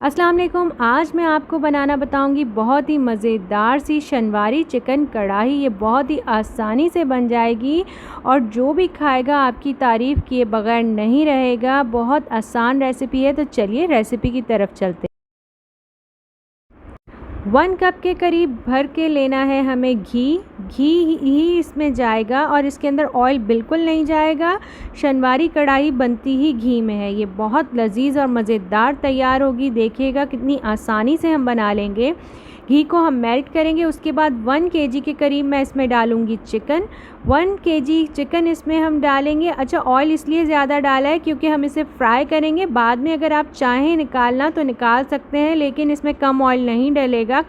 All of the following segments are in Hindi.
अस्सलाम वालेकुम। आज मैं आपको बनाना बताऊंगी बहुत ही मज़ेदार सी शनवारी चिकन कढ़ाई। ये बहुत ही आसानी से बन जाएगी और जो भी खाएगा आपकी तारीफ़ किए बगैर नहीं रहेगा। बहुत आसान रेसिपी है, तो चलिए रेसिपी की तरफ चलते हैं। 1 कप के करीब भर के लेना है हमें घी ही इसमें जाएगा और इसके अंदर ऑयल बिल्कुल नहीं जाएगा। शनवारी कढ़ाई बनती ही घी में है। ये बहुत लजीज और मज़ेदार तैयार होगी। देखिएगा कितनी आसानी से हम बना लेंगे। घी को हम मेल्ट करेंगे। उसके बाद 1 केजी के करीब मैं इसमें डालूंगी चिकन। 1 केजी चिकन इसमें हम डालेंगे। अच्छा, ऑयल इसलिए ज़्यादा डाला है क्योंकि हम इसे फ्राई करेंगे। बाद में अगर आप चाहें निकालना तो निकाल सकते हैं, लेकिन इसमें कम ऑयल नहीं डलेगा।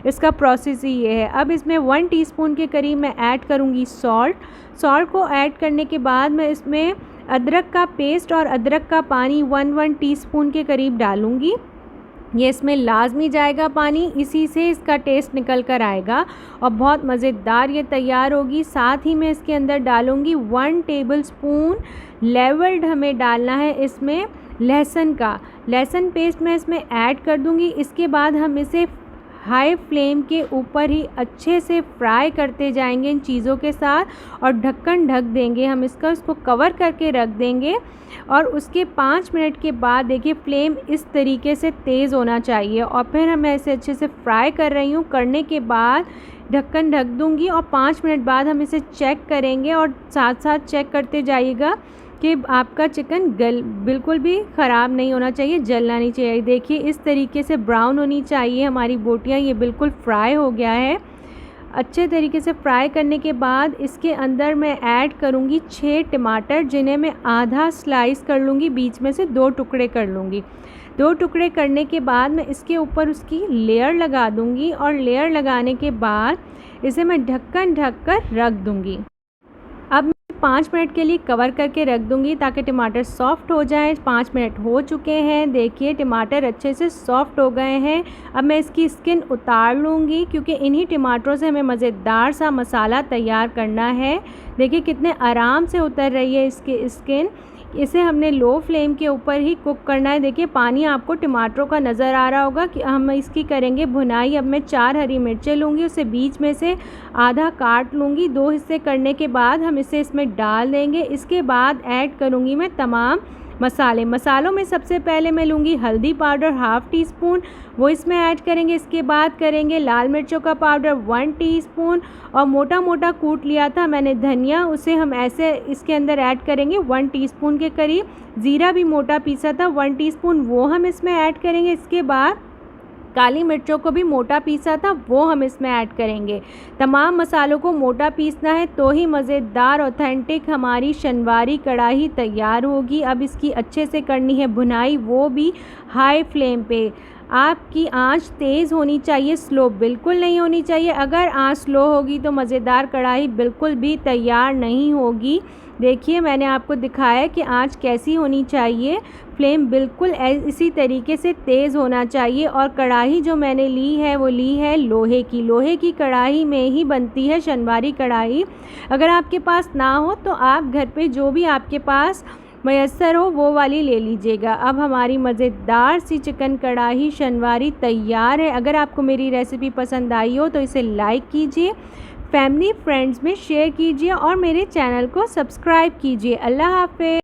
इसका प्रोसेस ही ये है। अब इसमें 1 टीस्पून के करीब मैं ऐड करूँगी सॉल्ट को ऐड करने के बाद मैं इसमें अदरक का पेस्ट और अदरक का पानी 1 टीस्पून के करीब डालूँगी। ये इसमें लाजमी जाएगा पानी, इसी से इसका टेस्ट निकल कर आएगा और बहुत मज़ेदार ये तैयार होगी। साथ ही मैं इसके अंदर डालूँगी 1 टेबलस्पून लेवल्ड हमें डालना है इसमें लहसुन पेस्ट मैं इसमें ऐड कर दूँगी। इसके बाद हम इसे हाई फ्लेम के ऊपर ही अच्छे से फ्राई करते जाएंगे इन चीज़ों के साथ और ढक्कन ढक देंगे हम इसको कवर करके रख देंगे। और उसके 5 मिनट के बाद देखिए फ्लेम इस तरीके से तेज़ होना चाहिए और फिर हम ऐसे अच्छे से फ्राई कर रही हूँ। करने के बाद ढक्कन ढक दूँगी और 5 मिनट बाद हम इसे चेक करेंगे और साथ साथ चेक करते जाइएगा कि आपका चिकन बिल्कुल भी ख़राब नहीं होना चाहिए, जलना नहीं चाहिए। देखिए इस तरीके से ब्राउन होनी चाहिए हमारी बोटियाँ। ये बिल्कुल फ्राई हो गया है। अच्छे तरीके से फ्राई करने के बाद इसके अंदर मैं ऐड करूँगी 6 टमाटर, जिन्हें मैं आधा स्लाइस कर लूँगी, बीच में से 2 टुकड़े कर लूँगी। 2 टुकड़े करने के बाद मैं इसके ऊपर उसकी लेयर लगा दूँगी और लेयर लगाने के बाद इसे मैं ढक्कन ढक कर रख दूँगी। अब 5 मिनट के लिए कवर करके रख दूंगी ताकि टमाटर सॉफ़्ट हो जाएं। 5 मिनट हो चुके हैं। देखिए टमाटर अच्छे से सॉफ़्ट हो गए हैं। अब मैं इसकी स्किन उतार लूँगी क्योंकि इन्हीं टमाटरों से हमें मज़ेदार सा मसाला तैयार करना है। देखिए कितने आराम से उतर रही है इसकी स्किन। इसे हमने लो फ्लेम के ऊपर ही कुक करना है। देखिए पानी आपको टमाटरों का नज़र आ रहा होगा कि हम इसकी करेंगे भुनाई। अब मैं 4 हरी मिर्चें लूँगी, उसे बीच में से आधा काट लूँगी। 2 हिस्से करने के बाद हम इसे इसमें डाल देंगे। इसके बाद ऐड करूँगी मैं तमाम मसालों में सबसे पहले मैं लूँगी हल्दी पाउडर 1/2 टीस्पून, वो इसमें ऐड करेंगे। इसके बाद करेंगे लाल मिर्चों का पाउडर 1 टीस्पून और मोटा मोटा कूट लिया था मैंने धनिया, उसे हम ऐसे इसके अंदर ऐड करेंगे 1 टीस्पून के करीब। ज़ीरा भी मोटा पीसा था 1 टीस्पून, वो हम इसमें ऐड करेंगे। इसके बाद काली मिर्चों को भी मोटा पीसा था, वो हम इसमें ऐड करेंगे। तमाम मसालों को मोटा पीसना है तो ही मज़ेदार ऑथेंटिक हमारी शनवारी कढ़ाई तैयार होगी। अब इसकी अच्छे से करनी है भुनाई, वो भी हाई फ्लेम पे। आपकी आंच तेज़ होनी चाहिए, स्लो बिल्कुल नहीं होनी चाहिए। अगर आंच स्लो होगी तो मज़ेदार कढ़ाई बिल्कुल भी तैयार नहीं होगी। देखिए मैंने आपको दिखाया कि आंच कैसी होनी चाहिए। फ्लेम बिल्कुल इसी तरीके से तेज़ होना चाहिए। और कढ़ाई जो मैंने ली है वो ली है लोहे की कढ़ाई में ही बनती है शनवारी कढ़ाई। अगर आपके पास ना हो तो आप घर पे जो भी आपके पास मयस्सर हो वो वाली ले लीजिएगा। अब हमारी मज़ेदार सी चिकन कढ़ाई शनवारी तैयार है। अगर आपको मेरी रेसिपी पसंद आई हो तो इसे लाइक कीजिए, फैमिली फ्रेंड्स में शेयर कीजिए और मेरे चैनल को सब्सक्राइब कीजिए। अल्लाह हाफ़िज़।